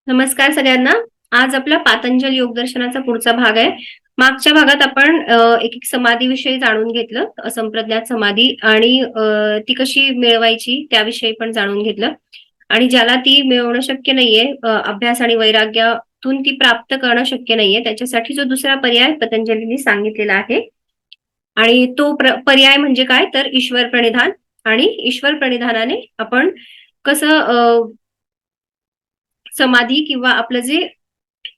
नमस्कार सगळ्यांना. आज आपला पातंजल योगदर्शनाचा पुढचा भाग आहे. मागच्या भागात आपण एक समाधीविषयी जाणून घेतलं, असंप्रज्ञात समाधी आणि ती कशी मिळवायची त्याविषयी पण जाणून घेतलं. आणि ज्याला ती मिळवणं शक्य नाहीये, अभ्यास आणि वैराग्यातून ती प्राप्त करणं शक्य नाहीये, त्याच्यासाठी जो दुसरा पर्याय पतंजलींनी सांगितलेला आहे आणि तो पर्याय म्हणजे काय, तर ईश्वर प्रणिधान. आणि ईश्वर प्रणिधानाने आपण कसं समाधी किंवा आपलं जे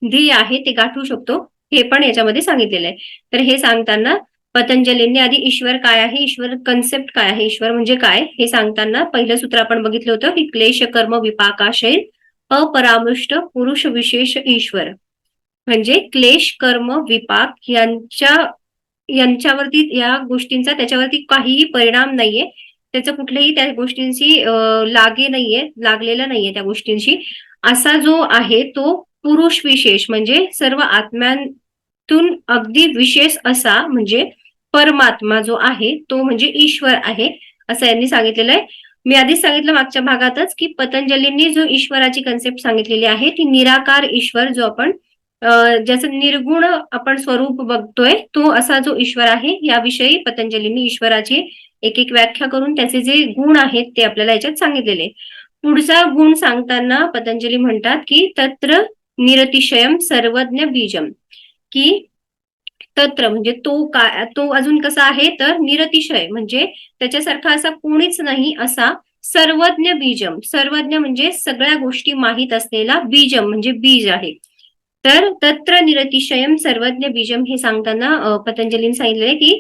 ध्येय आहे ते गाठू शकतो, हे पण याच्यामध्ये सांगितलेलं आहे. तर हे सांगताना पतंजलींनी आधी ईश्वर काय आहे, ईश्वर कन्सेप्ट काय आहे, ईश्वर म्हणजे काय हे सांगताना पहिलं सूत्र आपण बघितलं होतं की क्लेश कर्म विपाकाशय अपरामृष्ट पुरुष विशेष ईश्वर. म्हणजे क्लेश कर्म विपाक यांच्यावरती, या गोष्टींचा त्याच्यावरती काहीही परिणाम नाहीये, त्याचं कुठल्याही त्या गोष्टींशी लागलेलं नाहीये त्या गोष्टींशी. असा जो आहे तो पुरुष विशेष म्हणजे सर्व आत्म्यांतून अगदी विशेष असा म्हणजे परमात्मा जो आहे तो म्हणजे ईश्वर आहे, असं यांनी सांगितलेलं आहे. मी आधीच सांगितलं मागच्या भागातच की पतंजलींनी जो ईश्वराची कन्सेप्ट सांगितलेली आहे ती निराकार ईश्वर, जो आपण ज्याचं निर्गुण आपण स्वरूप बघतोय, तो असा जो ईश्वर आहे याविषयी पतंजलींनी ईश्वराची एक एक व्याख्या करून त्याचे जे गुण आहेत ते आपल्याला याच्यात सांगितलेले. पुढचा गुण सांगताना पतंजली म्हणतात की तत्र निरतिशयम सर्वज्ञ बीजम, की तत्र म्हणजे तो काय, तो अजून कसा आहे तर निरतिशय म्हणजे त्याच्यासारखा असा कोणीच नाही असा सर्वज्ञ बीजम. सर्वज्ञ म्हणजे सगळ्या गोष्टी माहीत असलेला, बीजम म्हणजे बीज आहे. तर तत्र निरतिशयम सर्वज्ञ बीजम हे सांगताना पतंजलीने सांगितलेलं की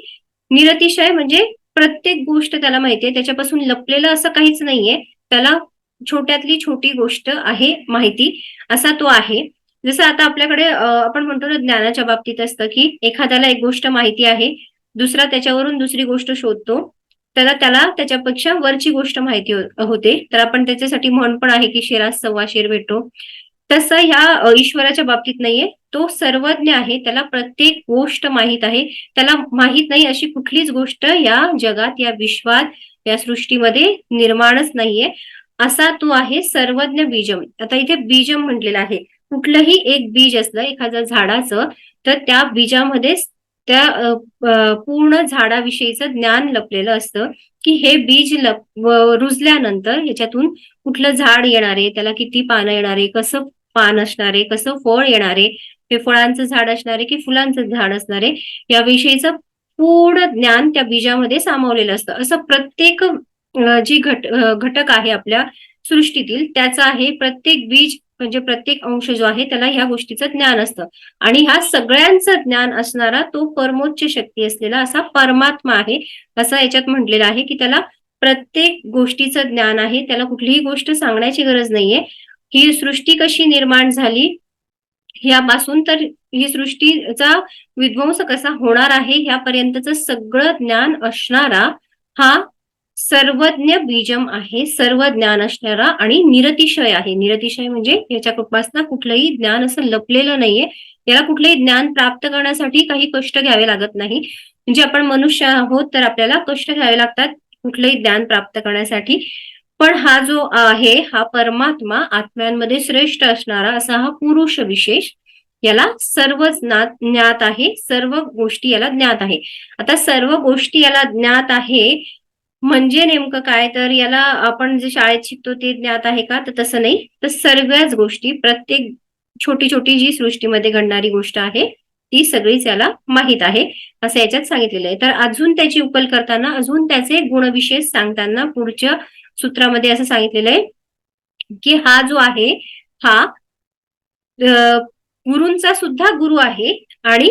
निरतिशय म्हणजे प्रत्येक गोष्ट त्याला माहितीये, त्याच्यापासून लपलेलं असं काहीच नाहीये, त्याला छोट्यातली छोटी गोष्ट आहे माहिती, असा तो आहे. जसं आता आपल्याकडे आपण म्हणतो ना, ज्ञानाच्या बाबतीत असतं की एखाद्याला एक गोष्ट माहिती आहे, दुसरा त्याच्यावरून दुसरी गोष्ट शोधतो, त्याला त्याला त्याच्यापेक्षा वरची गोष्ट माहिती होते, तर आपण त्याच्यासाठी म्हण पण आहे की शेरास सव्वा शेर भेटो. तसं ह्या ईश्वराच्या बाबतीत नाहीये, तो सर्वज्ञ आहे, त्याला प्रत्येक गोष्ट माहीत आहे, त्याला माहीत नाही अशी कुठलीच गोष्ट या जगात, या विश्वात, या सृष्टीमध्ये निर्माणच नाहीये, असा तो आहे सर्वज्ञ बीजम. आता इथे बीजम म्हटलेलं आहे, कुठलंही एक बीज असलं एखाद्या झाडाचं, तर त्या बीजामध्ये त्या पूर्ण झाडाविषयीचं ज्ञान लपलेलं असतं, की हे बीज रुजल्यानंतर ह्याच्यातून कुठलं झाड येणारे, त्याला किती पानं येणारे, कसं पान असणारे, कसं फळ येणारे, हे फळांचं झाड असणारे की फुलांचं झाड असणारे, याविषयीचं पूर्ण ज्ञान त्या बीजामध्ये सामावलेलं असतं. असं प्रत्येक जी घटक आहे आपल्या सृष्टीतील त्याचा आहे, प्रत्येक बीज म्हणजे प्रत्येक अंश जो आहे त्याला ह्या गोष्टीचं ज्ञान असतं. आणि ह्या सगळ्यांचं ज्ञान असणारा तो परमोच्च शक्ती असलेला असा परमात्मा आहे, असं याच्यात म्हटलेलं आहे की त्याला प्रत्येक गोष्टीचं ज्ञान आहे, त्याला कुठलीही गोष्ट सांगण्याची गरज नाहीये. ही सृष्टी कशी निर्माण झाली ह्यापासून, तर ही सृष्टीचा विध्वंस कसा होणार आहे ह्यापर्यंतचं सगळं ज्ञान असणारा हा सर्वज्ञ बीजम आहे, सर्व ज्ञान असणारा आणि निरतिशय आहे. निरतिशय म्हणजे याच्यापासून कुठलंही ज्ञान असं लपलेलं नाहीये, याला कुठलंही ज्ञान प्राप्त करण्यासाठी काही कष्ट घ्यावे लागत नाही. म्हणजे आपण मनुष्य आहोत तर आपल्याला कष्ट घ्यावे लागतात कुठलंही ज्ञान प्राप्त करण्यासाठी, पण हा जो आहे हा परमात्मा आत्म्यांमध्ये श्रेष्ठ असणारा असा हा पुरुष विशेष, याला सर्व ज्ञात आहे, सर्व गोष्टी याला ज्ञात आहे. आता सर्व गोष्टी याला ज्ञात आहे म्हणजे नेमकं काय, तर याला आपण जे शाळेत शिकतो ते ज्ञात आहे का, तर तसं नाही, तर सर्वच गोष्टी, प्रत्येक छोटी छोटी जी सृष्टीमध्ये घडणारी गोष्ट आहे ती सगळीच याला माहित आहे, असं याच्यात सांगितलेलं आहे. तर अजून त्याची उकल करताना अजून त्याचे गुणविशेष सांगताना पुढच्या सूत्रामध्ये असं सांगितलेलं आहे की हा जो आहे हा गुरूंचा सुद्धा गुरु आहे आणि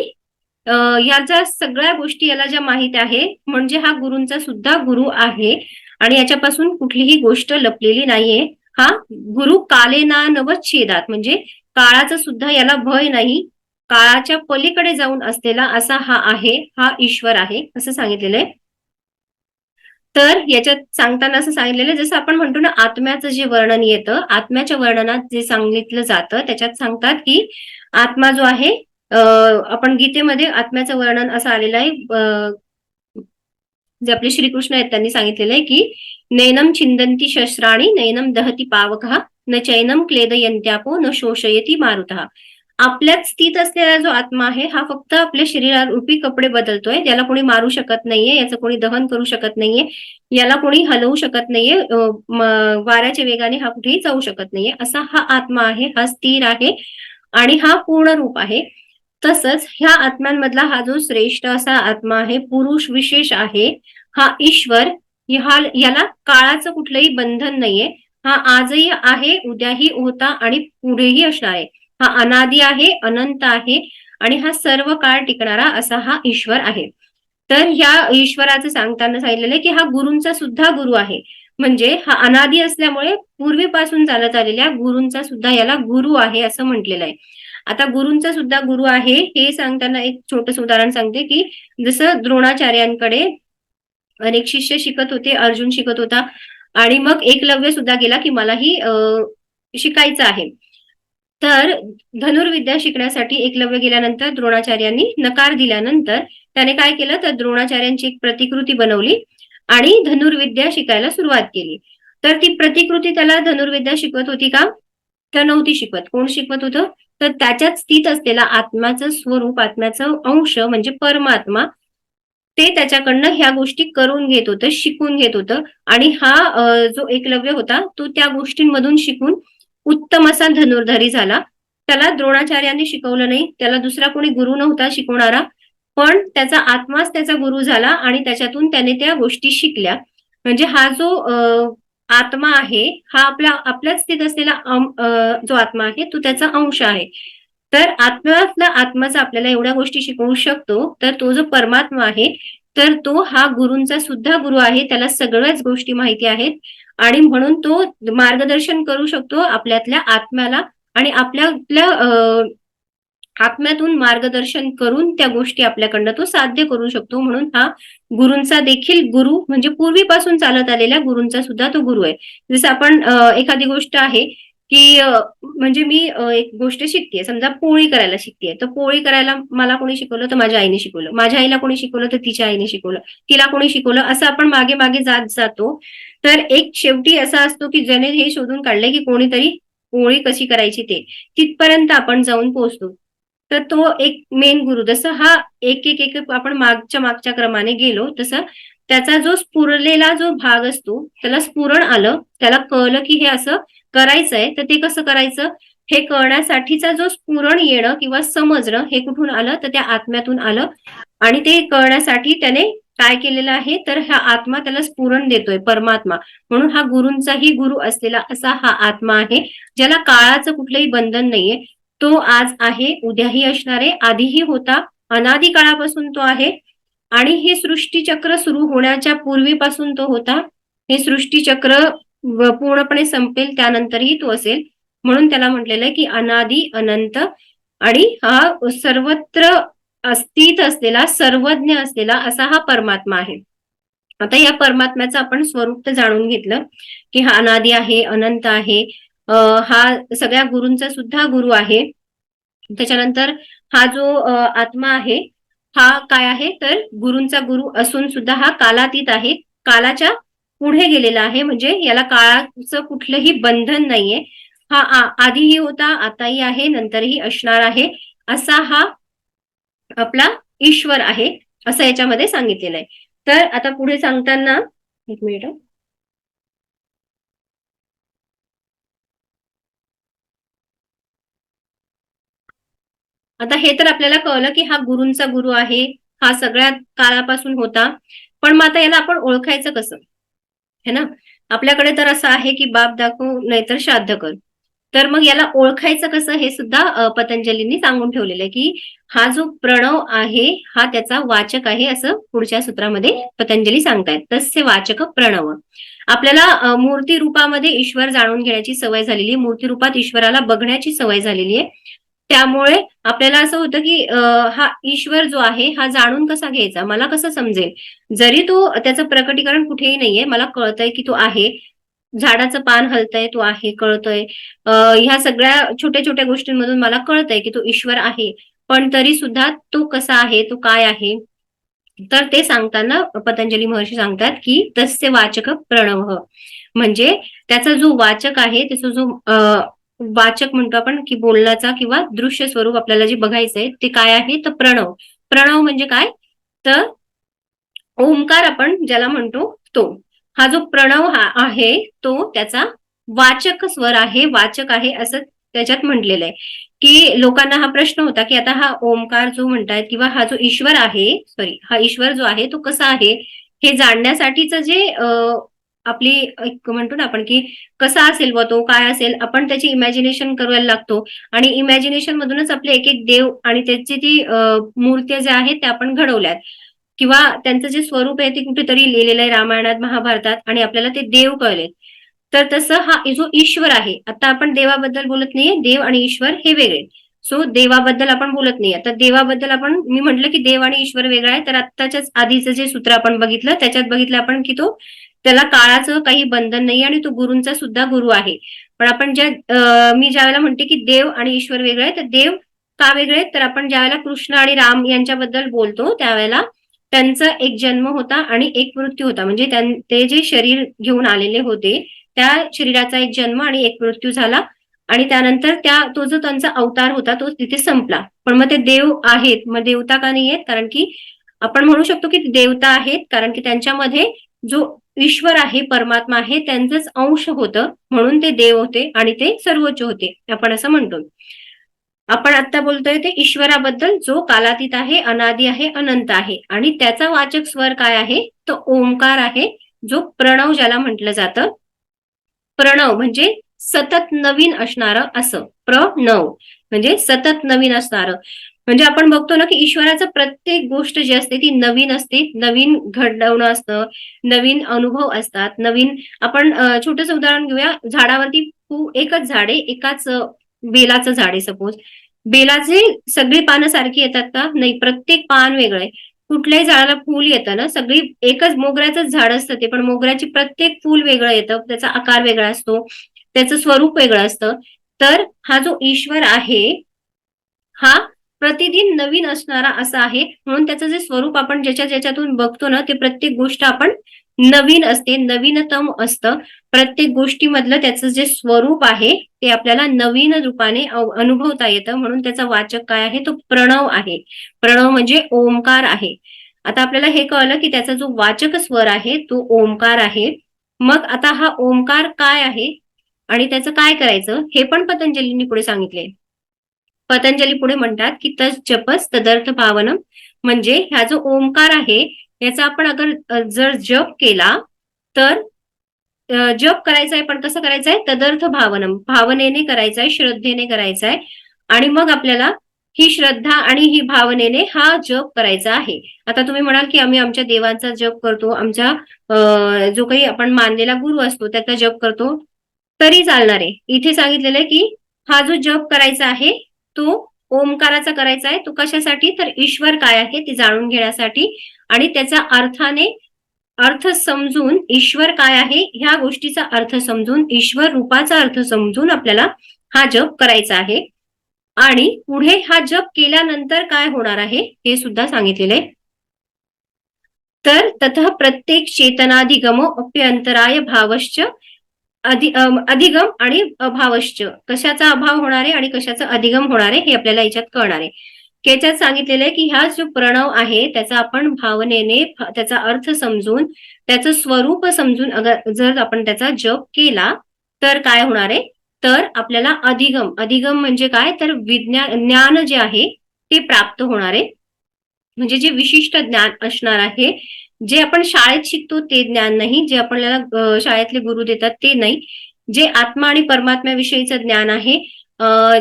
याच्या सगळ्या गोष्टी याला ज्या माहित आहे म्हणजे हा गुरूंचा सुद्धा गुरु आहे आणि याच्यापासून कुठलीही गोष्ट लपलेली नाहीये. हा गुरु कालेना नवच्छेदात म्हणजे काळाचा सुद्धा याला भय नाही, काळाच्या पलीकडे जाऊन असलेला असा हा आहे, हा ईश्वर आहे, असं सांगितलेलं आहे. तर याच्यात सांगताना असं सांगितलेलं जसं आपण म्हणतो ना, आत्म्याचं जे वर्णन येतं, आत्म्याच्या वर्णनात जे सांगितलं जातं त्याच्यात सांगतात की आत्मा जो आहे, आपण गीतेमध्ये आत्म्याचं वर्णन असं आलेलं आहे, जे आपले श्रीकृष्ण आहेत त्यांनी सांगितलेलं आहे की नैनम छिंदंती शस्त्राणी नैनम दहती पावकः न चैनम क्लेदयन्त्यापो न शोषयती मारुतः. आपल्यात स्थित असलेला जो आत्मा आहे हा फक्त आपल्या शरीरारूपी कपडे बदलतोय, त्याला कोणी मारू शकत नाहीये, याचं कोणी दहन करू शकत नाहीये, याला कोणी हलवू शकत नाहीये, वाऱ्याच्या वेगाने हा कुठेही जाऊ शकत नाहीये, असा हा आत्मा आहे, हा स्थिर आहे आणि हा पूर्ण रूप आहे. तसंच ह्या आत्म्यांमधला हा जो श्रेष्ठ असा आत्मा आहे, पुरुष विशेष आहे, हा ईश्वर, याला काळाचं कुठलंही बंधन नाहीये. हा आजही आहे, उद्याही होता आणि पुढेही असणार आहे. हा अनादी आहे, अनंत आहे आणि हा सर्व काळ टिकणारा असा हा ईश्वर आहे. तर ह्या ईश्वराचं सांगताना सांगितलेलं आहे की हा गुरूंचा सुद्धा गुरु आहे. म्हणजे हा अनादी असल्यामुळे पूर्वीपासून चालत आलेल्या गुरूंचा सुद्धा याला गुरु आहे असं म्हटलेलं आहे. आता गुरूंचा सुद्धा गुरु आहे हे सांगताना एक छोटंसं उदाहरण सांगते की जसं द्रोणाचार्यांकडे अनेक शिष्य शिकत होते, अर्जुन शिकत होता आणि मग एकलव्य सुद्धा गेला की मलाही शिकायचं आहे. तर धनुर्विद्या शिकण्यासाठी एकलव्य गेल्यानंतर द्रोणाचार्यांनी नकार दिल्यानंतर त्याने काय केलं तर द्रोणाचार्यांची एक प्रतिकृती बनवली आणि धनुर्विद्या शिकायला सुरुवात केली. तर ती प्रतिकृती त्याला धनुर्विद्या शिकवत होती का? तर नव्हती शिकवत. कोण शिकवत होतं? तर त्याच्यात स्थित असलेला आत्म्याचं स्वरूप, आत्म्याचं अंश म्हणजे परमात्मा, ते त्याच्याकडनं ह्या गोष्टी करून घेत होतं, शिकून घेत होतं आणि हा जो एकलव्य होता तो त्या गोष्टींमधून शिकून उत्तम असा धनुर्धारी झाला. त्याला द्रोणाचार्यांनी शिकवलं नाही, त्याला दुसरा कोणी गुरु नव्हता शिकवणारा, पण त्याचा आत्माच त्याचा गुरु झाला आणि त्याच्यातून त्याने त्या गोष्टी शिकल्या. म्हणजे हा जो आत्मा आहे हा आपल्यात स्थित असलेला जो आत्मा आहे तो त्याचा अंश आहे. तर आत्म्यातला आत्माच आपल्याला एवढ्या गोष्टी शिकवू शकतो, तर तो जो परमात्मा आहे तर तो हा गुरूंचा सुद्धा गुरु आहे. त्याला सगळ्याच गोष्टी माहिती आहेत आणि म्हणून तो मार्गदर्शन करू शकतो आपल्यातल्या आत्म्याला आणि आपल्यातल्या आत्म्यातून मार्गदर्शन करून त्या गोष्टी आपल्याकडनं तो साध्य करू शकतो. म्हणून हा गुरूंचा देखील गुरु म्हणजे पूर्वीपासून चालत आलेल्या गुरूंचा सुद्धा तो गुरु आहे. जसं आपण एखादी गोष्ट आहे की म्हणजे मी एक गोष्ट शिकतेय, समजा पोळी करायला शिकतेय, तर पोळी करायला मला कोणी शिकवलं तर माझ्या आईने शिकवलं, माझ्या आईला कोणी शिकवलं तर तिच्या आईने शिकवलं, तिला कोणी शिकवलं, असं आपण मागे मागे जात जातो. तर एक शेवटी असा असतो की ज्याने हे शोधून काढलंय की कोणीतरी पोळी कशी करायची ते, तिथपर्यंत आपण जाऊन पोहोचतो. तर तो एक मेन गुरु, जसं हा एक एक एक आपण मागच्या क्रमाने गेलो तसं त्याचा जो स्फुरलेला जो भाग असतो त्याला स्फुरण आलं, त्याला कळलं की हे असं करायचंय, तर ते कसं करायचं हे कळण्यासाठीचा जो स्फुरण येणं किंवा समजणं हे कुठून आलं तर त्या आत्म्यातून आलं आणि ते कळण्यासाठी त्याने काय केलेलं आहे तर हा आत्मा त्याला स्फुरण देतोय, परमात्मा. म्हणून हा गुरूंचाही गुरु असलेला असा हा आत्मा आहे, ज्याला काळाचं कुठलंही बंधन नाहीये. तो आज आहे, उद्याही असणार आहे, आधीही होता, अनादी काळापासून तो आहे आणि हे सृष्टीचक्र सुरू होण्याच्या पूर्वीपासून तो होता. हे सृष्टीचक्र पूर्णपणे संपेल त्यानंतरही तो असेल. म्हणून त्याला म्हटलेलं आहे की अनादी अनंत आणि हा सर्वत्र अस्तित्व असलेला, सर्वज्ञ असलेला असा हा परमात्मा आहे. आता या परमात्म्याचं आपण स्वरूप तर जाणून घेतलं की हा अनादी आहे, अनंत आहे, हा सगळ्या गुरूंचा सुद्धा गुरु आहे. त्याच्यानंतर हा जो आत्मा आहे हा काय आहे तर गुरूंचा गुरु असून सुद्धा हा कालातीत आहे, कालाच्या पुढे गेलेला आहे. म्हणजे याला काळाचं कुठलंही बंधन नाहीये. हा आधीही होता, आताही आहे, नंतरही असणार आहे, असा हा आपला ईश्वर आहे असं याच्यामध्ये सांगितलेलं आहे. तर आता पुढे सांगताना एक मिनिट, आता हे तर आपल्याला कळलं की हा गुरूंचा गुरु आहे, हा सगळ्या काळापासून होता. पण मग आता याला आपण ओळखायचं कसं, है ना? आपल्याकडे तर असं आहे की बाप दाखव नाहीतर श्राद्ध कर. तर मग याला ओळखायचं कसं हे सुद्धा पतंजलींनी सांगून ठेवलेलं आहे की हा जो प्रणव आहे हा त्याचा वाचक आहे, असं पुढच्या सूत्रामध्ये पतंजली सांगतायत. तस्य वाचक प्रणव. आपल्याला मूर्ती रूपामध्ये ईश्वर जाणून घेण्याची सवय झालेली आहे, मूर्ती रूपात ईश्वराला बघण्याची सवय झालेली आहे. त्यामुळे आपल्याला असं होतं की हा ईश्वर जो आहे हा जाणून कसा घ्यायचा, मला कसं समजेल, जरी तो त्याचं प्रकटीकरण कुठेही नाहीये, मला कळतंय की तो आहे, झाडाचं पान हलतंय तो आहे कळतंय, ह्या सगळ्या छोट्या छोट्या गोष्टींमधून मला कळतंय की तो ईश्वर आहे, पण तरी सुद्धा तो कसा आहे, तो काय आहे, तर ते सांगताना पतंजली महर्षी सांगतात की तस्य वाचक प्रणव. म्हणजे त्याचा जो वाचक आहे, त्याचा जो वाचक म्हणतो आपण की बोलण्याचा किंवा दृश्य स्वरूप आपल्याला जे बघायचंय ते काय आहे, तर प्रणव. प्रणव म्हणजे काय, तर ओंकार आपण ज्याला म्हणतो तो. हा जो प्रणव आहे तो त्याचा वाचक स्वर आहे, वाचक आहे असं त्याच्यात म्हटलेलं आहे. की लोकांना हा प्रश्न होता की आता हा ओंकार जो म्हणतायत किंवा हा जो ईश्वर आहे, सॉरी, हा ईश्वर जो आहे तो कसा आहे हे जाणण्यासाठीच जे आपली एक म्हणतो ना आपण की कसा असेल व तो काय असेल, आपण त्याची इमॅजिनेशन करायला लागतो आणि इमॅजिनेशन मधूनच आपले एक एक देव आणि त्याची ती मूर्त्या ज्या आहेत त्या आपण घडवल्यात किंवा त्यांचं जे स्वरूप आहे ते कुठेतरी लिहिलेलं आहे रामायणात, महाभारतात आणि आपल्याला ते देव कळलेत. तर तसं हा जो ईश्वर आहे, आता आपण देवाबद्दल बोलत नाहीये, देव आणि ईश्वर हे वेगळे. सो देवाबद्दल आपण बोलत नाही. आता देवाबद्दल आपण मी म्हटलं की देव आणि ईश्वर वेगळा आहे, तर आत्ताच्याच आधीचं जे सूत्र आपण बघितलं त्याच्यात बघितलं आपण की तो त्याला काळाचं काही बंधन नाही आणि तो गुरूंचा सुद्धा गुरु आहे. पण आपण मी ज्यावेळेला म्हणते की देव आणि ईश्वर वेगळे आहे, तर देव का वेगळे, तर आपण ज्यावेळेला कृष्ण आणि राम यांच्याबद्दल बोलतो त्यावेळेला त्यांचा एक जन्म होता आणि एक मृत्यू होता. म्हणजे ते जे शरीर घेऊन आलेले होते त्या शरीराचा एक जन्म आणि एक मृत्यू झाला आणि त्यानंतर तो जो त्यांचा अवतार होता तो तिथे संपला. पण मग ते देव आहेत, मग देवता का नाही आहेत, कारण की आपण म्हणू शकतो की देवता आहेत कारण की त्यांच्यामध्ये जो ईश्वर आहे, परमात्मा आहे, त्यांचंच अंश होतं म्हणून ते देव होते आणि ते सर्वोच्च होते आपण असं म्हणतो. आपण आता बोलतोय ते ईश्वराबद्दल जो कालातीत आहे, अनादी आहे, अनंत आहे आणि त्याचा वाचक स्वर काय आहे, तो ओंकार आहे, जो प्रणव ज्याला म्हटलं जातं. प्रणव म्हणजे सतत नवीन असणारं असं. प्रणव म्हणजे सतत नवीन असणारं. म्हणजे आपण बघतो ना की ईश्वराचं प्रत्येक गोष्ट जी असते ती नवीन असते, नवीन घडवणं असतं, नवीन अनुभव असतात, नवीन. आपण छोटंसं उदाहरण घेऊया. झाडावरती एकच झाड आहे, एकाच बेलाचं झाड आहे सपोज. बेलाचे सगळी पानं सारखी येतात का? नाही, प्रत्येक पान वेगळं आहे. कुठल्याही झाडाला फूल येतं ना, सगळी एकच मोगऱ्याचंच झाड असतं ते, पण मोगऱ्याची प्रत्येक फूल वेगळं येतं, त्याचा आकार वेगळा असतो, त्याचं स्वरूप वेगळं असतं. तर हा जो ईश्वर आहे हा प्रतिदिन नवीन असणारा असा आहे, म्हणून त्याचं जे स्वरूप आपण ज्याच्यातून बघतो ना, ते प्रत्येक गोष्ट आपण नवीन असते, नवीनतम असतं. प्रत्येक गोष्टीमधलं त्याचं जे स्वरूप आहे ते आपल्याला नवीन रूपाने अनुभवता येतं, म्हणून त्याचा वाचक काय आहे, तो प्रणव आहे. प्रणव म्हणजे ओंकार आहे. आता आपल्याला हे कळलं की त्याचा जो वाचक स्वर आहे तो ओंकार आहे. मग आता हा ओंकार काय आहे आणि त्याचं काय करायचं हे पण पतंजलींनी पुढे सांगितले. पतंजली पुढे म्हणतात की तस जपस तदर्थ भावनम, म्हणजे हा जो ओंकार आहे याचा आपण अगर जर जप केला तर जप करायचा आहे, पण कसं करायचं आहे, तदर्थ भावनम, भावनेने करायचं आहे, श्रद्धेने करायचं आहे आणि मग आपल्याला ही श्रद्धा आणि ही भावनेने हा जप करायचा आहे. आता तुम्ही म्हणाल की आम्ही आमच्या देवांचा जप करतो, आमच्या जो काही आपण मानलेला गुरु असतो त्याचा जप करतो, तरी चालणार आहे. इथे सांगितलेलं आहे की हा जो जप करायचा आहे तो ओंकाराचा करायचा आहे. तो कशासाठी, तर ईश्वर काय आहे ते जाणून घेण्यासाठी आणि त्याच्या अर्थ समजून, ईश्वर काय आहे ह्या गोष्टीचा अर्थ समजून, ईश्वर रूपाचा अर्थ समजून आपल्याला हा जप करायचा आहे. आणि पुढे हा जप केल्यानंतर काय होणार आहे हे सुद्धा सांगितलेलं आहे. तर ततः प्रत्येक चेतनाधिगमो अप्यंतराय भावश्च अधिगम आणि अभावश्च, कशाचा अभाव होणार आहे आणि कशाचा अधिगम होणार आहे हे आपल्याला याच्यात कळणार आहे. याच्यात सांगितलेलं आहे की हा जो प्रणव आहे त्याचा आपण भावनेने त्याचा अर्थ समजून, त्याचं स्वरूप समजून अगर जर आपण त्याचा जप केला तर काय होणार आहे, तर आपल्याला अधिगम, अधिगम म्हणजे काय, तर ज्ञान जे आहे ते प्राप्त होणार आहे. म्हणजे जे विशिष्ट ज्ञान असणार आहे, जे आपण शाळेत शिकतो ते ज्ञान नाही, जे आपल्याला शाळेतले गुरु देतात ते नाही, जे आत्मा आणि परमात्म्याविषयीचं ज्ञान आहे,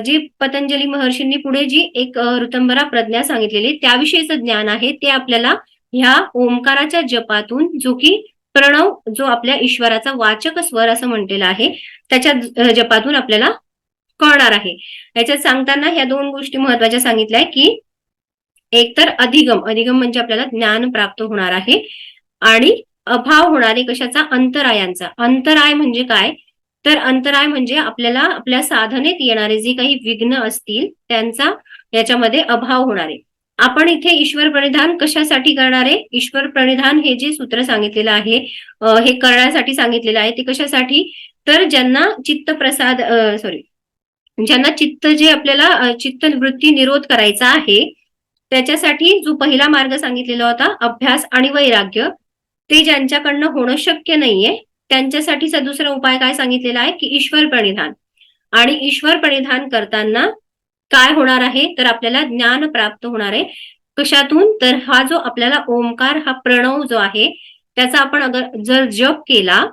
जे पतंजली महर्षींनी पुढे जी एक ऋतंभरा प्रज्ञा सांगितलेली त्याविषयीचं ज्ञान आहे ते आपल्याला ह्या ओंकाराच्या जपातून, जो की प्रणव, जो आपल्या ईश्वराचा वाचक स्वर असं म्हटलेलं आहे, त्याच्या जपातून आपल्याला कळणार आहे. याच्यात सांगताना ह्या दोन गोष्टी महत्वाच्या सांगितल्या की एक तर अधिगम, अधिगम म्हणजे आपल्याला ज्ञान प्राप्त होणार आहे आणि अभाव होणारे कशाचा, अंतरायांचा. अंतराय म्हणजे काय, तर अंतराय म्हणजे आपल्याला आपल्या साधनेत येणारे जे काही विघ्न असतील त्यांचा याच्यामध्ये अभाव होणार आहे. आपण इथे ईश्वर प्रणिधान कशासाठी करणार आहे? ईश्वर प्रणिधान हे जे सूत्र सांगितलेलं आहे, हे करण्यासाठी सांगितलेलं आहे. ते कशासाठी? तर ज्यांना चित्त प्रसाद सॉरी ज्यांना चित्त जे आपल्याला चित्तवृत्ती निरोध करायचा आहे, त्याच्यासाठी जो पहिला मार्ग सांगितलेला होता अभ्यास आणि वैराग्य, ते ज्यांच्याकडनं होणं शक्य नाहीये त्यांच्यासाठीचा दुसरा उपाय काय सांगितलेला आहे की ईश्वर प्रणिधान. आणि ईश्वर प्रणिधान करताना काय होणार आहे? तर आपल्याला ज्ञान प्राप्त होणार आहे. कशातून? तर हा जो आपल्याला ओंकार, हा प्रणव जो आहे, त्याचा आपण जर जप केला,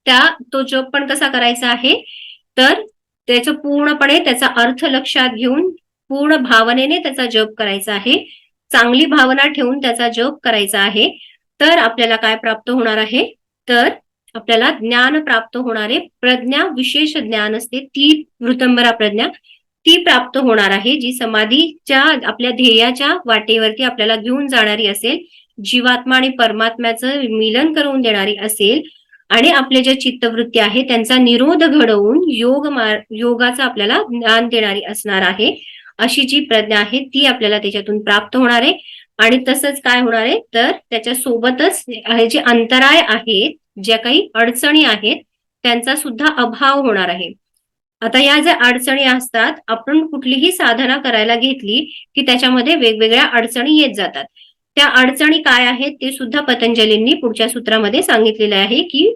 तो जप पण कसा करायचा आहे? तर त्याचं पूर्णपणे त्याचा अर्थ लक्षात घेऊन पूर्ण भावनेने त्याचा जप करायचा आहे. चांगली भावना ठेवून त्याचा जप करायचा आहे. तर आपल्याला काय प्राप्त होणार आहे? तर आपल्याला ज्ञान प्राप्त होणारे प्रज्ञा, विशेष ज्ञान असते ती वृतंबरा प्रज्ञा, ती प्राप्त होणार आहे, जी समाधीच्या आपल्या ध्येयाच्या वाटेवरती आपल्याला घेऊन जाणारी असेल, जीवात्मा आणि परमात्म्याचं मिलन करून देणारी असेल, आणि आपले जे चित्तवृत्ती आहे त्यांचा निरोध घडवून योगाचा आपल्याला ज्ञान देणारी असणार आहे. अशी जी प्रज्ञा आहे ती आपल्याला त्याच्यातून प्राप्त होणार आहे. आणि तसंच काय होणार आहे? तर त्याच्या सोबतच जे अंतराय आहेत, ज्या काही अडचणी आहेत, त्यांचा सुद्धा अभाव होणार आहे. आता या ज्या अडचणी असतात, आपण कुठलीही साधना करायला घेतली की त्याच्यामध्ये वेगवेगळ्या अडचणी येत जातात. त्या अडचणी काय आहेत ते सुद्धा पतंजलींनी पुढच्या सूत्रामध्ये सांगितलेलं आहे की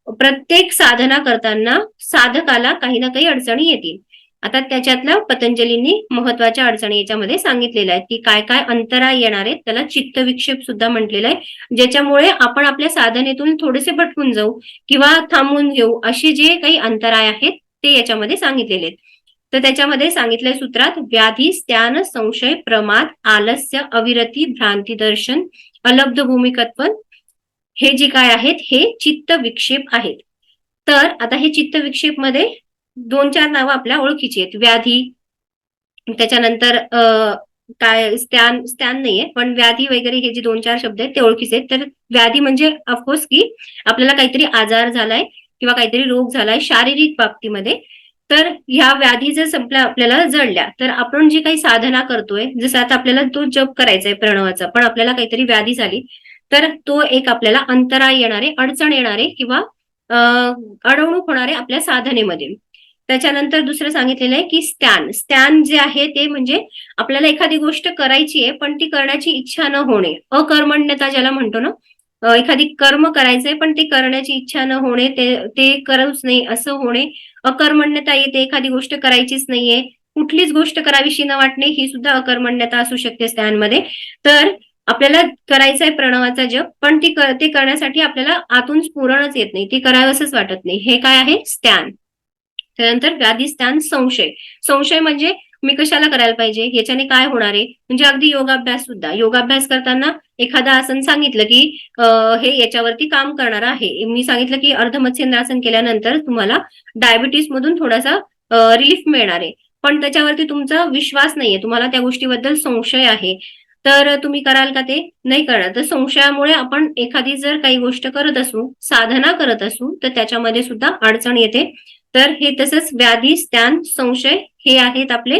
प्रत्येक साधना करताना साधकाला काही ना काही अडचणी येतील. आता त्याच्यातल्या पतंजलींनी महत्वाच्या अडचणी याच्यामध्ये सांगितलेल्या आहेत की काय काय अंतराय येणार आहेत. त्याला चित्तविक्षेप सुद्धा म्हटलेलं आहे, ज्याच्यामुळे आपण आपल्या साधनेतून थोडेसे भटकून जाऊ किंवा थांबून घेऊ. असे जे काही अंतराय आहेत ते याच्यामध्ये सांगितलेले आहेत. तर त्याच्यामध्ये सांगितलंय सूत्रात, व्याधी, स्त्यान, संशय, प्रमाद, आलस्य, अविरती, भ्रांती दर्शन, अलब्ध भूमिकत्व, हे जे काय आहेत हे चित्त विक्षेप आहेत. तर आता हे चित्त विक्षेप मध्ये 2-4 नावं आपल्या ओळखीची आहेत. व्याधी, त्याच्यानंतर काय स्त्यान नाहीये, पण व्याधी वगैरे हे जे 2-4 शब्द आहेत ते ओळखीचे आहेत. तर व्याधी म्हणजे ऑफकोर्स की आपल्याला काहीतरी आजार झालाय किंवा काहीतरी रोग झालाय शारीरिक बाबतीमध्ये. तर ह्या व्याधी जर संपल्या, आपल्याला जळल्या, तर आपण जी काही साधना करतोय, जसं आता आपल्याला तो जप करायचा आहे प्रणवाचा, पण आपल्याला काहीतरी व्याधी झाली, तर तो एक आपल्याला अंतराय येणारे, अडचण येणारे किंवा अडवणूक होणारे आपल्या साधनेमध्ये. त्याच्यानंतर दुसरं सांगितलेलं आहे की स्त्यान जे आहे ते म्हणजे आपल्याला एखादी गोष्ट करायची आहे पण ती करण्याची इच्छा न होणे, अकर्मण्यता ज्याला म्हणतो ना, एखादी कर्म करायचंय पण ते करण्याची इच्छा न होणे, ते करूच नाही असं होणे, अकर्मण्यता येते, एखादी गोष्ट करायचीच नाहीये, कुठलीच गोष्ट करावीशी न वाटणे, ही सुद्धा अकर्मण्यता असू शकते स्त्यांमध्ये. तर आपल्याला करायचंय प्रणवाचा जप, पण ते करण्यासाठी आपल्याला आतून स्फुरणच येत नाही, ते करावंसच वाटत नाही, हे काय आहे? स्त्यान. त्यानंतर व्याधी, स्त्यान, संशय म्हणजे मी कशाला करायला पाहिजे, याच्याने काय होणार आहे, म्हणजे अगदी योगाभ्यास सुद्धा. योगाभ्यास करताना एखादं आसन सांगितलं की हे याच्यावरती काम करणार आहे. मी सांगितलं की अर्धमत्स्येंद्रासन केल्यानंतर तुम्हाला डायबिटीस मधून थोडासा रिलीफ मिळणार आहे, पण त्याच्यावरती तुमचा विश्वास नाहीये, तुम्हाला त्या गोष्टीबद्दल संशय आहे, तर तुम्ही कराल का? ते नाही करणार. तर संशयामुळे आपण एखादी जर काही गोष्ट करत असू, साधना करत असू, तर त्याच्यामध्ये सुद्धा अडचण येते. तर हे तसंच व्याधी, स्त्यान, संशय हे आहेत आपले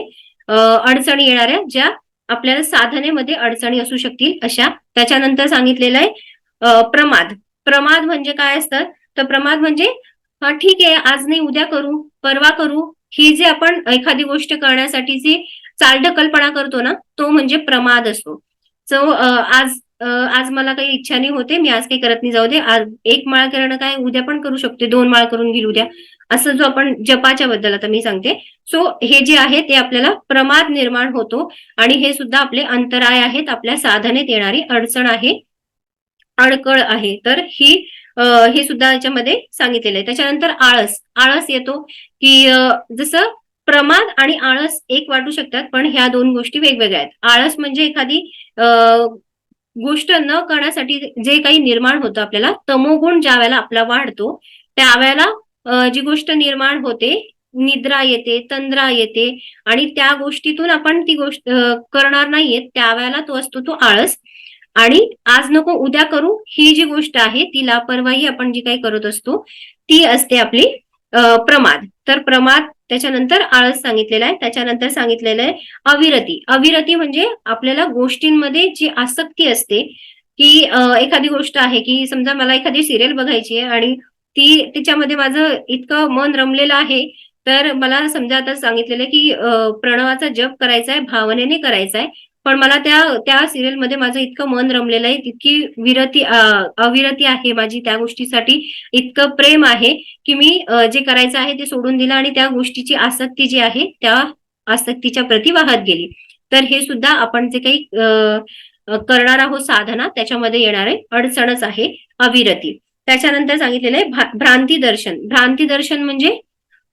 अडचणी येणाऱ्या, ज्या आपल्याला साधनेमध्ये अडचणी असू शकतील अशा. त्याच्यानंतर सांगितलेलं आहे प्रमाद म्हणजे काय असतं? तर प्रमाद म्हणजे हा ठीक आहे, आज नाही उद्या करू, परवा करू, ही जे आपण एखादी गोष्ट करण्यासाठी जी चालढकलपणा करतो ना, तो म्हणजे प्रमाद असतो. सो आज मला काही इच्छा नाही होते, मी आज काही करत नाही, जाऊ दे, आज 1 माळ करणं काय, उद्या पण करू शकते, 2 माळ करून घेईल उद्या, असं जो आपण जपाच्या बद्दल आता मी सांगते. सो हे जे आहे ते आपल्याला प्रमाद निर्माण होतो, आणि हे सुद्धा आपले अंतराय आहेत, आपल्या साधनेत येणारी अडचण आहे, अडकळ आहे. तर हे सुद्धा याच्यामध्ये सांगितलेलं आहे. त्याच्यानंतर आळस येतो की जसं प्रमाद आणि आळस एक वाटू शकतात, पण ह्या 2 गोष्टी वेगवेगळ्या आहेत. आळस म्हणजे एखादी गोष्ट न करण्यासाठी जे काही निर्माण होतं आपल्याला, तमोगुण ज्या वेळेला आपला वाढतो त्यावेळेला जी गोष्ट निर्माण होते, निद्रा येते, तंद्रा येते, आणि त्या गोष्टीतून आपण ती गोष्ट करणार नाहीये, त्यावेळेला तो असतो तो आळस. आणि आज नको उद्या करू, ही जी गोष्ट आहे ती लापरवाही आपण जी काही करत असतो ती असते आपली प्रमाद. तर प्रमाद, त्याच्यानंतर आळस सांगितलेला आहे, त्याच्यानंतर सांगितलेलं आहे अविरती. अविरती म्हणजे आपल्याला गोष्टींमध्ये जी आसक्ती असते, की एखादी गोष्ट आहे की समजा मला एखादी सिरियल बघायची आहे आणि तिच्यामध्ये माझं इतकं मन रमलेलं आहे, तर मला समजा आता सांगितलेलं आहे की प्रणवाचा जप करायचा आहे, भावनेने करायचा आहे. पण मला त्या त्या सिरियलमध्ये माझं इतकं मन रमलेलं आहे, तितकी अविरती आहे माझी त्या गोष्टीसाठी, इतकं प्रेम आहे की मी जे करायचं आहे ते सोडून दिलं आणि त्या गोष्टीची आसक्ती जी आहे त्या आसक्तीच्या प्रती वाहत गेली. तर हे सुद्धा आपण जे काही करणार आहोत साधना, त्याच्यामध्ये येणारे अडचणच आहे अविरती. त्याच्यानंतर सांगितलेलं आहे भ्रांती दर्शन. भ्रांती दर्शन म्हणजे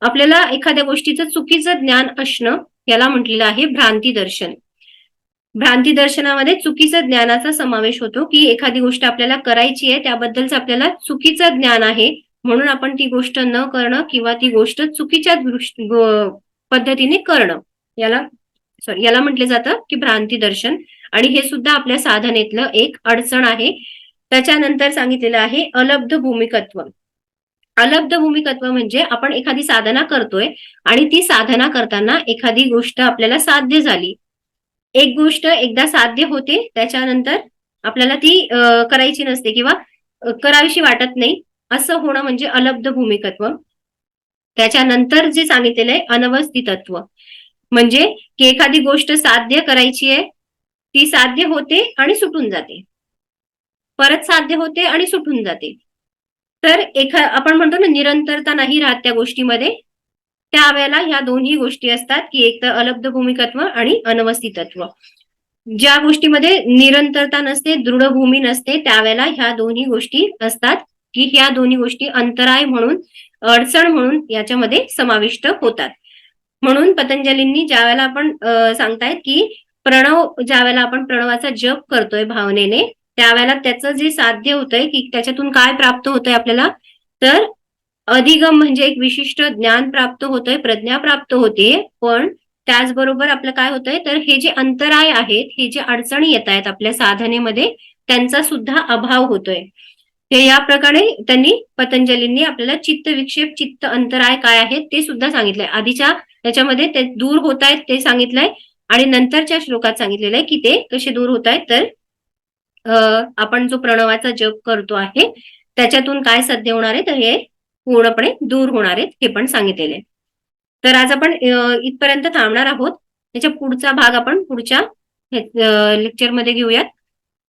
आपल्याला एखाद्या गोष्टीचं चुकीचं ज्ञान असणं, याला म्हटलेलं आहे भ्रांती दर्शन. भ्रांती दर्शनामध्ये चुकीचं ज्ञानाचा समावेश होतो, की एखादी गोष्ट आपल्याला करायची आहे त्याबद्दलच आपल्याला चुकीचं ज्ञान आहे, म्हणून आपण ती गोष्ट न करणं किंवा ती गोष्ट चुकीच्या पद्धतीने करणं, याला म्हटलं जातं की भ्रांती दर्शन. आणि हे सुद्धा आपल्या साधनेतलं एक अडचण आहे. त्याच्यानंतर सांगितलेलं आहे अलब्ध भूमिकत्व. अलब्ध भूमिकत्व म्हणजे आपण एखादी साधना करतोय आणि ती साधना करताना एखादी गोष्ट आपल्याला साध्य झाली. एक गोष्ट एकदा साध्य होते, त्याच्यानंतर आपल्याला ती करायची नसते किंवा करावीशी वाटत नाही, असं होणं म्हणजे अलब्ध भूमिकत्व. त्याच्यानंतर जे सांगितलेलं आहे अनवस्थितत्व, म्हणजे की एखादी गोष्ट साध्य करायची आहे, ती साध्य होते आणि सुटून जाते, परत साध्य होते आणि सुटून जाते. तर आपण म्हणतो ना निरंतरता नाही राहत त्या गोष्टीमध्ये, त्यावेळेला ह्या दोन्ही गोष्टी असतात, की एक तर अलब्ध भूमिकत्व आणि अनवस्थितत्व. ज्या गोष्टीमध्ये निरंतरता नसते, दृढ भूमी नसते, त्यावेळेला ह्या दोन्ही गोष्टी असतात, की ह्या दोन्ही गोष्टी अंतराय म्हणून, अडचण म्हणून याच्यामध्ये समाविष्ट होतात. म्हणून पतंजलींनी ज्या वेळेला आपण सांगतायत की ज्या वेळेला आपण प्रणवाचा जप करतोय भावनेने, त्यावेळेला त्याचं जे साध्य होतंय की त्याच्यातून काय प्राप्त होतंय आपल्याला, तर अधिगम म्हणजे एक विशिष्ट ज्ञान प्राप्त होतंय, प्रज्ञा प्राप्त होते. पण त्याचबरोबर आपलं काय होतंय, तर हे जे अंतराय आहेत, हे जे अडचणी येत आहेत आपल्या साधनेमध्ये, त्यांचा सुद्धा अभाव होतोय. हे या प्रकारे पतंजलींनी आपल्याला चित्त विक्षेप, चित्त अंतराय काय आहेत ते सुद्धा सांगितलंय. आधीच्या त्याच्यामध्ये ते दूर होत आहेत ते सांगितलंय आणि नंतरच्या श्लोकात सांगितलेलं आहे की ते कसे दूर होत आहेत, तर आपण जो प्रणवाचा जप करतो आहे त्याच्यातून काय साध्य होणार आहे, तर हे पूर्णपणे दूर होणार आहेत हे पण सांगितलेले. तर आज आपण इथपर्यंत थांबणार आहोत. त्याच्या पुढचा भाग आपण पुढच्या लेक्चरमध्ये घेऊयात.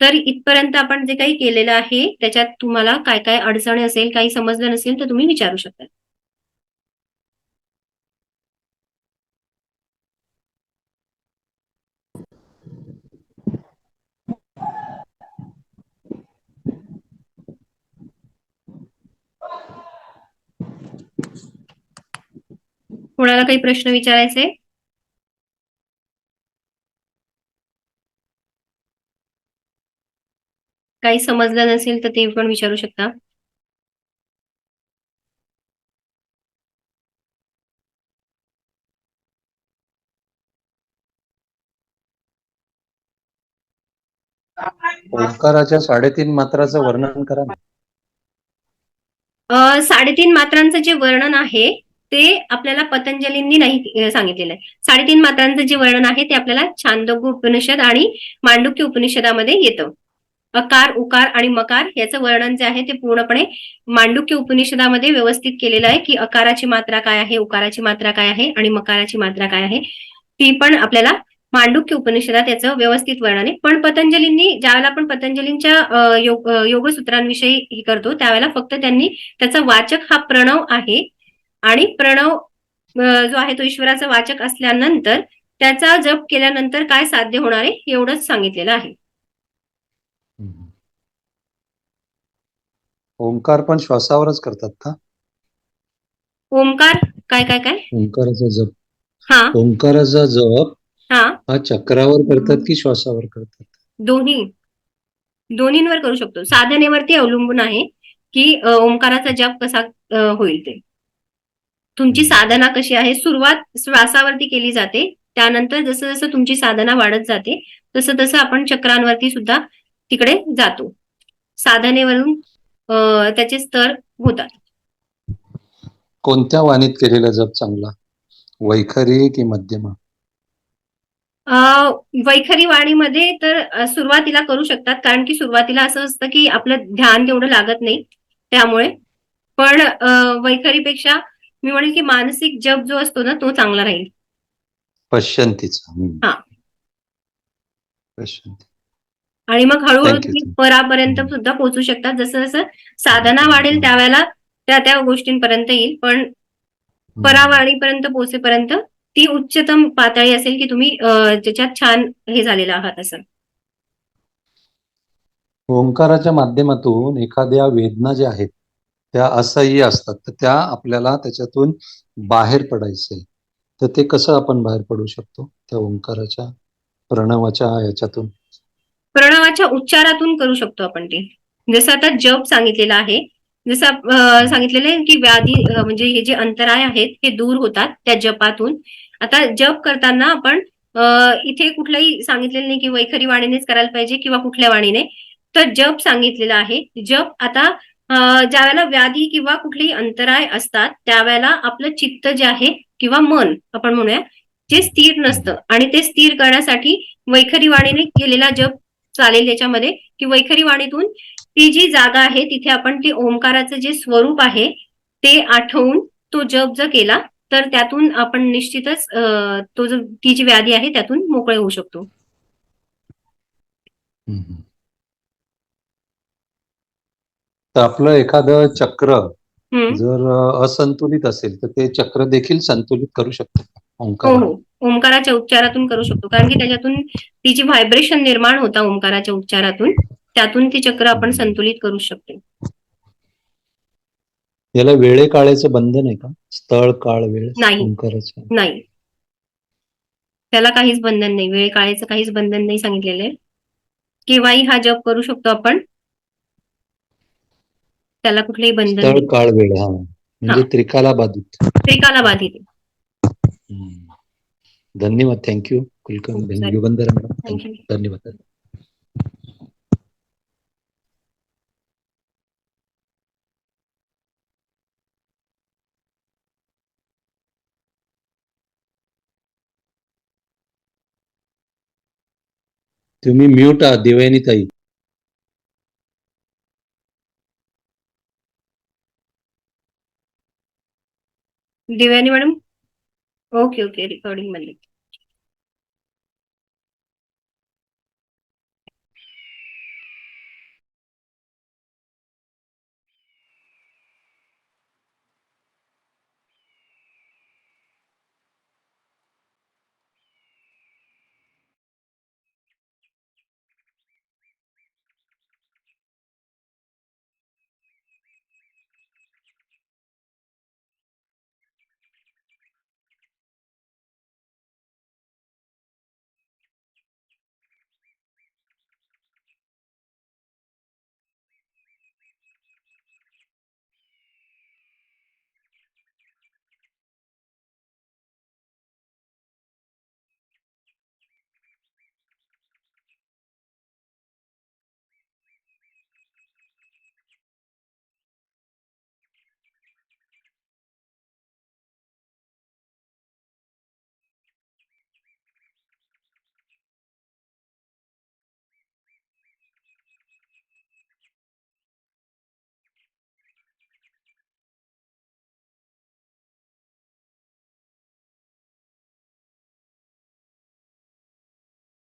तर इथपर्यंत आपण जे काही केलेलं आहे त्याच्यात तुम्हाला काय काय अडचणी असेल, काही समजलं नसेल तर तुम्ही विचारू शकता. कोणाला काही प्रश्न विचारायचे? काही समजलं नसेल तर ते पण विचारू शकता. ओंकाराच्या 3.5 मात्राचं वर्णन करा ना. 3.5 मात्रांचं जे वर्णन आहे ते आपल्याला पतंजलींनी नाही सांगितलेलं आहे. 3.5 मात्रांचं जे वर्णन आहे ते आपल्याला छांदोग्य उपनिषद आणि मांडुक्य उपनिषदामध्ये येतं. अकार, उकार आणि मकार याचं वर्णन जे आहे ते पूर्णपणे मांडुक्य उपनिषदामध्ये व्यवस्थित केलेलं आहे, की अकाराची मात्रा काय आहे, उकाराची मात्रा काय आहे आणि मकाराची मात्रा काय आहे, ती पण आपल्याला मांडुक्य उपनिषदात याचं व्यवस्थित वर्णन आहे. पण पतंजलींनी ज्यावेळेला आपण पतंजलींच्या योगसूत्रांविषयी हे करतो त्यावेळेला फक्त त्यांनी त्याचा वाचक हा प्रणव आहे आणि प्रणव जो आहे तो ईश्वराचा वाचक असल्यानंतर त्याचा जप केल्यानंतर काय साध्य होणार आहे एवढंच सांगितलेलं आहे. ओंकार पण श्वासावरच करतात का? ओंकार काय काय काय ओंकाराचा जप, हा ओंकाराचा जप हा हा चक्रावर करतात की श्वासावर करतात? दोन्हींवर करू शकतो. साधनेवरती अवलंबून आहे की ओंकाराचा जप कसा होईल ते. तुमची साधना कशी आहे, सुरुवात श्वासावरती केली जाते, त्यानंतर जसं जसं तुमची साधना वाढत जाते तसं तसं आपण चक्रांवरती सुद्धा तिकडे जातो. साधनेवरून त्याचे स्तर होतात. कोणत्या वाणीत केलेला जप चांगला? वैखरी की मध्यमा? वैखरी वाणीमध्ये तर सुरुवातीला करू शकतात, कारण की सुरुवातीला असं असतं की आपलं ध्यान तेवढं लागत नाही त्यामुळे. पण वैखरीपेक्षा मी म्हणेल की मानसिक जप जो असतो ना, तो चांगला राहील. पश्यंतीचा. हा. पश्यंती. आणि मग हळूहळू थँक्यू. तुम्ही परापर्यंत सुद्धा पोहोचू शकता. जसं जसं साधना वाढेल त्यावेळेला त्या त्या गोष्टींपर्यंत येईल. पण परावाणीपर्यंत पोहोचेपर्यंत ती उच्चतम पातळी असेल की तुम्ही ज्याच्यात छान हे झालेलं आहात असं. ओंकाराच्या माध्यमातून एखाद्या वेदना ज्या आहेत त्या असह्य असतात, तर त्या आपल्याला त्याच्यातून बाहेर पडायचंय, तर ते कसं आपण बाहेर पडू शकतो त्या ओंकाराच्या प्रणवाच्या याच्यातून? प्रणवाच्या उच्चारातून करू शकतो आपण ते. जसं आता जप सांगितलेला आहे. जसं सांगितलेलं आहे की व्याधी म्हणजे हे जे अंतराय आहेत हे दूर होतात त्या जपातून. आता जप करताना आपण इथे कुठलंही सांगितलेलं नाही की वैखरी वाणीनेच करायला पाहिजे किंवा कुठल्या वाणीने. तर जप सांगितलेला आहे. जप आता ज्यावेळेला व्याधी किंवा कुठलेही अंतराय असतात त्यावेळेला आपलं चित्त जे आहे किंवा मन आपण म्हणूया, जे स्थिर नसतं आणि ते स्थिर करण्यासाठी वैखरी वाणीने केलेला जप चालेल त्याच्यामध्ये, की वैखरी वाणीतून ती जी जागा आहे तिथे आपण ते ओंकाराचं जे स्वरूप आहे ते आठवून तो जप जर केला तर त्यातून आपण निश्चितच तो जो ती जी व्याधी आहे त्यातून मोकळे होऊ शकतो. तर आपलं एखादं चक्र हम्म. जर असंतुलित असेल तर ते चक्र देखील संतुलित करू शकतो का हो, ओंकाराने? हो. ओंकाराच्या उच्चारातून करू शकतो. कारण की त्याच्यातून ती जी व्हायब्रेशन निर्माण होता ओंकाराच्या उच्चारातून, त्यातून ती चक्र आपण संतुलित करू शकतो. याला वेळेकाळेचं बंधन आहे का? स्थळ, काळ, वेळ नाही, ओंकाराचं? नाही. त्याला काहीच बंधन नाही. वेळ काळेचं काहीच बंधन नाही सांगितलेलं आहे. केव्हाही हा जप करू शकतो आपण. त्याला कुठलेही बंधन स्थळ, नाही. काळ, वेळ. हा, हा. म्हणजे त्रिकाला बाधित. त्रिकाला बाधित आहे. धन्यवाद. थँक्यू खूप कुलकर्णी सारे. युगंधर मॅडम. थँक्यू. धन्यवाद. तुम्ही म्यूट आहात देवयानी ताई. दिव्यानी मॅडम. Okay, okay. रेकॉर्डिंग मध्ये.